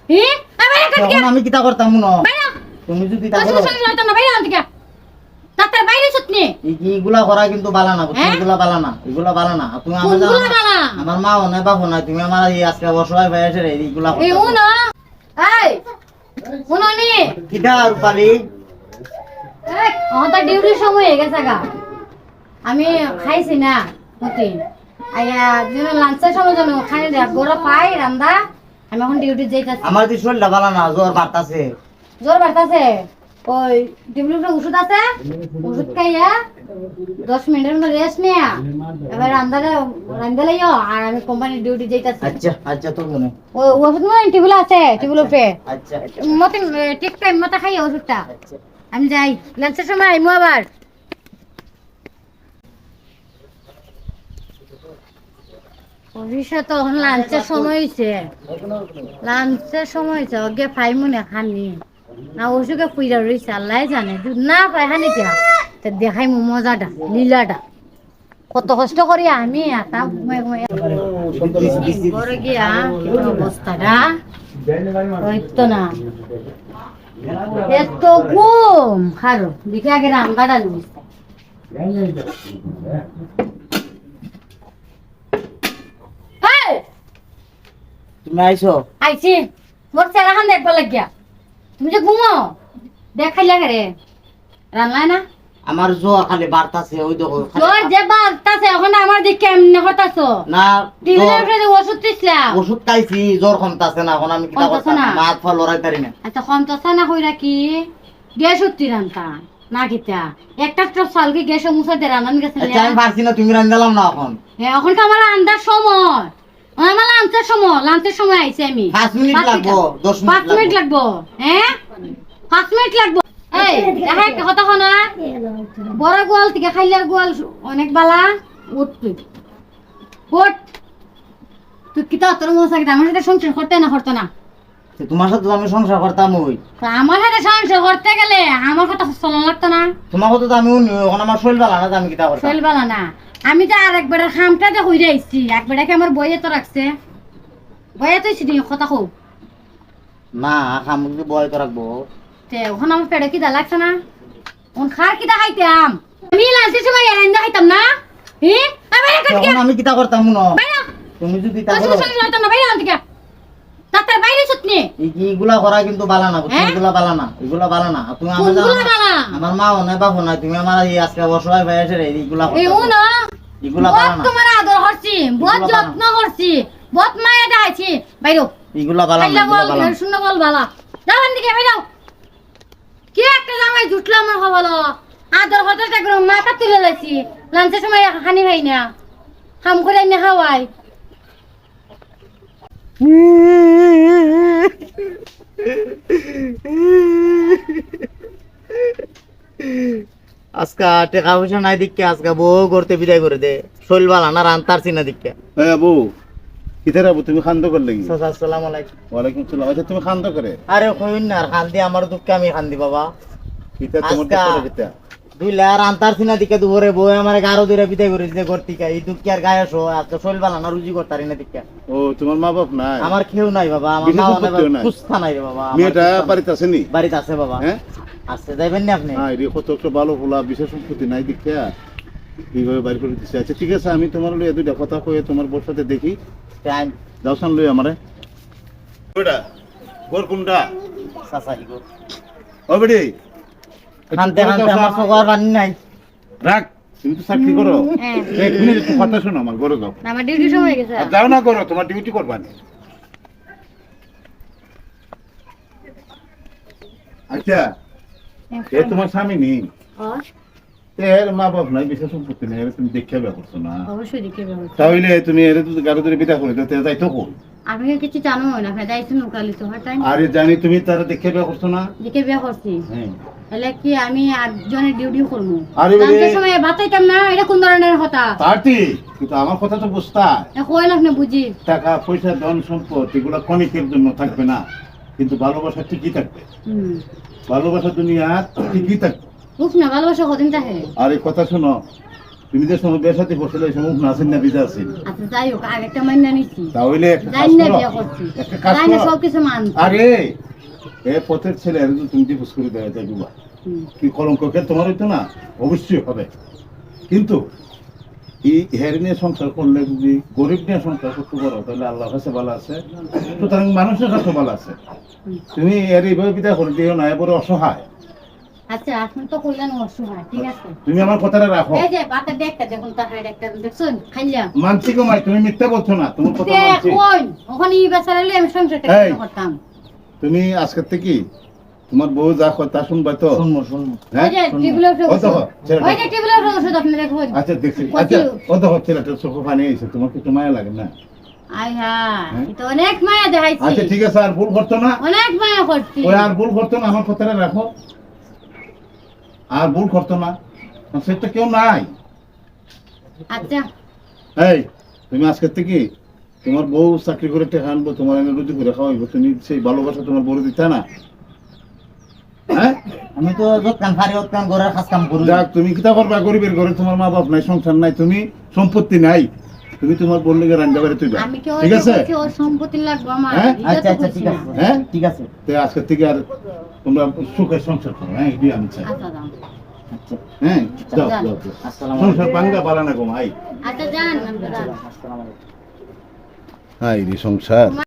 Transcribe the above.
হি আমি এখন আমি কিতা করতাম না তুমি যদি তা করো না বাইরে আনতে ডাক্তার বাইরে ছুটনি এইগুলা করা কিন্তু বালা না এগুলা বালা না এগুলা বালা না তুমি আমার মা না বাবা না তুমি আমার এই আজকে অসহায় ভাই এসে এইগুলা এই ও না এই শুনুনি কিটা রূপালি এই ওটা ডিউটি সময় হয়ে গেছে গা আমি খাইছি না মতি আয়া দিন লাঞ্চের সময় জন্য খাই গড়া পাই রান্দা আমি এখন ডিউটি যাইতাছি আমার দি শরীরটা বালা না জ্বর বাড়তাছে জ্বর বাড়তাছে ওই ডিউটির ওষুধ আছে ওষুধ খাইয়া 10 মিনিটের মতো রেস্ট নিয়া এবার রান্দা লাইও আর আমি কোম্পানির ডিউটি যাইতাছি আচ্ছা আচ্ছা তো মনে ও ওষুধ মানে টেবিল আছে টেবিল উপরে আচ্ছা মতে ঠিক টাইম মতো খাই ওষুধটা আমি যাই লাঞ্চের সময় আইমু আবার ভবিষ্যৎ এখন লাঞ্চের সময় হয়েছে ওকে ফাই মনে খানি না ওষুধে পুইরা রয়েছে আল্লাহ জানে যদি না পাই খানি কে তা দেখাই মু মজাটা লীলাটা কত কষ্ট করি আমি এটা ঘুমাই ঘুমাই ঘরে গিয়া কি অবস্থাটা হইতো না এত ঘুম খারো দেখে আগে রান্নাটা লুইছে তুমি আইছো আইছি মোর চেহারাখান দেখবার লাগিয়া তুমি যে ঘুমাও দেখাই লাগে রে রান্না না আমার জ্বর খালি বাড়তাছে ওই দেখো তোর যে বাগতাছে এখন আমার দিকে কেমনে হতাছো না টিভির উপরে ওষুধ দিছিলাম ওষুধ খাইছি জ্বর কমতাছে না এখন আমি কিতা কমতাছে করতাম না? মাথা ফা লড়াই পারি না আচ্ছা কমতাছে না কইরা কি গ্যাস উঠতি রান্তা না কিতা একটা চাল কি গ্যাস মুছাতে রান্নান গেছে আচ্ছা আমি পারছি না তুমি রান্দালাম না এখন এখন তো আমার আন্দার সময় আমার লাঞ্চের সময় আইছি আমি 5 মিনিট লাগবো 10 5 মিনিট লাগবো হ্যাঁ 5 মিনিট লাগবো এই দেখা একটা কথা শোনা বড় গোয়াল থেকে খাইলার গোয়াল অনেক বালা উঠ তুই উঠ তুই কিতা তোর মশা কিতা আমার সাথে সংসার করতে না করতো না তোমার সাথে তো আমি সংসার করতাম ওই তা আমার সাথে সংসার করতে গেলে আমার কথা চলন লাগতো না তোমার কথা তো আমি উনি এখন আমার শরীর ভালো না তো আমি কিতা করতাম শৈল বালা না আমি তো আর একবারের খামটাতে হইরে আইছি একবারকে আমার বইয়ে তো রাখছে বইয়ে তো সিদি কথা খুব না সামগ্রী বয় তো রাখবো তে ওখানে আমার পেটে কিদা লাগছে না ওন খার কিদা খাইতাম আমি লাঞ্চের সময় এরাইন্দা খাইতাম না হি আমি এখন আমি কিতা করতাম না বাইরে তুমি যদি তা তোর করো সঙ্গে লইতাম না বাইরে আনতে ডাক্তার বাইরে ছুটনি এইগুলা করা কিন্তু বালা না হ্যাঁ? এগুলা বালা না এগুলা বালা না তুমি আমার কোনগুলা বালা? আমার মা না বাবা না তুমি আমার এই আজকে অসহায় ভাই এসে এইগুলা এই ও না এগুলা বহুত বালা না তোমার আদর করছি বহুত এগুলা বালা যত্ন করছি বহুত মায়া দেখাইছি বাইরে এগুলা বালা না খাইলা এগুলা বল বালা না। শূন্য বল বালা যাও এদিকে বাইরে কি একটা জামাই জুটলো আমার খবলো আদর করতে থাকলো মাথা তুলে লাইছি লাঞ্চের সময় খানি খাই না খাম করে না খাওয়াই আজকা টাকা পয়সা নাই দিকে আজকা বউ করতে বিদায় করে দে শৈল বালা না রান্তারছি না দিকে এই আবু কিতে রাবু তুমি খান্দ করলে কি আসসালামু আলাইকুম ওয়ালাইকুম সালাম আচ্ছা তুমি খান্দ করে আরে কইন না আর খান্দি আমার দুঃখে আমি খান্দি বাবা কিতে তোমার আজকা করে কিতে দুই লার রান্তারছি না দিকে দুপুরে বউ আমার গারো দূরে বিদায় করে দিতে করতিকা এই দুঃখে আর গায়ে শো আজকে শৈল বালা না রুজি করতারি না দিকে ও তোমার মা বাপ নাই আমার কেউ নাই বাবা আমার বিশেষ মা সম্পত্তিও নাই? কুস্তা নাই রে বাবা আমার মেয়েটা কুস্তা নাই। বাড়িতে আছে নি বাড়িতে আছে বাবা হ্যাঁ আসতে যাইবেন না আপনি হ্যাঁ রে কত একটা ভালো ফুলা বিশেষ সম্পত্তি নাই দেখতে এইভাবে বাড়ি করে দিচ্ছে আচ্ছা ঠিক আছে আমি তোমার লই দুইটা কথা কয়ে তোমার বোর সাথে দেখি টাইম যাও সান লই আমারে ওটা গোর কোনটা সাসা ইগো ও বেডি খানতে খানতে আমার সকার বানি নাই রাখ তুমি তো চাকরি করো হ্যাঁ এক মিনিট একটু কথা শোনো আমার ঘরে যাও আমার ডিউটি সময় হয়ে গেছে আর যাও না করো তোমার ডিউটি করবা না আচ্ছা এ তোমার স্বামী নেই এর মা বাপ নাই বিশেষ সম্পত্তি নেই এর তুমি দেখে বিয়ে করছো না অবশ্যই দেখে ব্যবস্থা তাহলে তুমি এর তো গাড়ি ধরে বিদা করে দিতে যাইতো কোন আমি কিছু জানো না ফেদাইছি নকালি তো হঠাৎ আরে জানি তুমি তারা দেখে বিয়ে করছো না দেখে বিয়া করছি হ্যাঁ তাহলে কি আমি আটজনের ডিউটি করবো আরে বাবা। লাঞ্চের সময় বাতাইতাম না এটা কোন ধরনের কথা তারটি কিন্তু আমার কথা তো বুঝতা কই না আপনি বুঝি টাকা পয়সা ধন সম্পদ এগুলো ক্ষণিকের জন্য থাকবে না কিন্তু ভালোবাসা ঠিকই থাকবে ভালোবাসা দুনিয়া ঠিকই থাকবে বুঝ না ভালোবাসা কদিন থাকে আর এই কথা শোনো তুমি যে সময় বিয়ের সাথে বসলে এই সময় নাসিন না বিজা আছি আচ্ছা যাই হোক আগেরটা মাইনা নিচ্ছি তাহলে একটা কাজ জানি না করো, বিয়ে করছি একটা কাজ জানি না করো। সবকিছু মানছি আরে এ পথের ছেলে আর তুমি ডিভোর্স করে দেওয়া যায় বাবা হুম। কি কলঙ্ককে তোমার হইতো না অবশ্যই হবে কিন্তু এই হের নিয়ে সংসার করলে যদি গরিব নিয়ে সংসার করতে পারো তাহলে আল্লাহর কাছে ভালো আছে সুতরাং মানুষের কাছে ভালো আছে তুমি এর এইভাবে বিদায় করে দিও না এবারে অসহায় আচ্ছা এখন তো কইলেন অসহায় ঠিক আছে তুমি আমার কথাটা রাখো এই যে বাতা দেখতে দেখুন তাহার একটা দেখছেন খাইলাম মানছি গো মাই তুমি মিথ্যা বলছো না তোমার কথা দেখ মানছি কই ওখানে ই বেচারালে আমি সংসারটা এই। করতাম তুমি আজকের থেকে তোমার বউ যা কয় তা শুনবা তো শুনবো শুনবো হ্যাঁ ওই যে টেবিলের উপরে ও দেখো, ওষুধ। ছেলেটা। ওই যে টেবিলের উপরে ওষুধ আপনি দেখো আচ্ছা দেখছি কচি- আচ্ছা ও দেখো ছেলেটা চোখে পানি এসে তোমার কিছু মায়া লাগে না আয় হ্যাঁ হ্যাঁ? তো অনেক মায়া দেখাইছি আচ্ছা ঠিক আছে আর ভুল করতো না অনেক মায়া করছি ওই আর ভুল করতো না আমার কথাটা রাখো আর ভুল করতো না সেটা কেউ নাই আচ্ছা এই তুমি আজকের থেকে তোমার বউ চাকরি করে টাকা আনবো তোমার এনে রুজি করে খাওয়াইবো তুমি সেই ভালোবাসা তোমার বড় দিতে না হ্যাঁ আমি তো যৎকান ফারি যৎকান ঘরের কাজ কাম করি যাক তুমি কিতা করবা গরিবের ঘরে তোমার মা বাপ নাই সংসার নাই তুমি সম্পত্তি নাই তুমি তোমার বললে রান্না বাড়ি তুই আমি কি ঠিক আছে ওর সম্পত্তি লাগবে আমার হ্যাঁ? এটা আচ্ছা তো আচ্ছা বুঝছি ঠিক না। আছে হ্যাঁ? ঠিক আছে তো আজকের থেকে আর তোমরা সুখে সংসার করো হ্যাঁ এটি আমি চাই আচ্ছা যাও আচ্ছা হ্যাঁ যাও যান। যাও যাও। আসসালামু সংসার বাঙ্গা বালা না গো ভাই আচ্ছা যান আপনি যান আসসালামু আলাইকুম হাই রে সংসার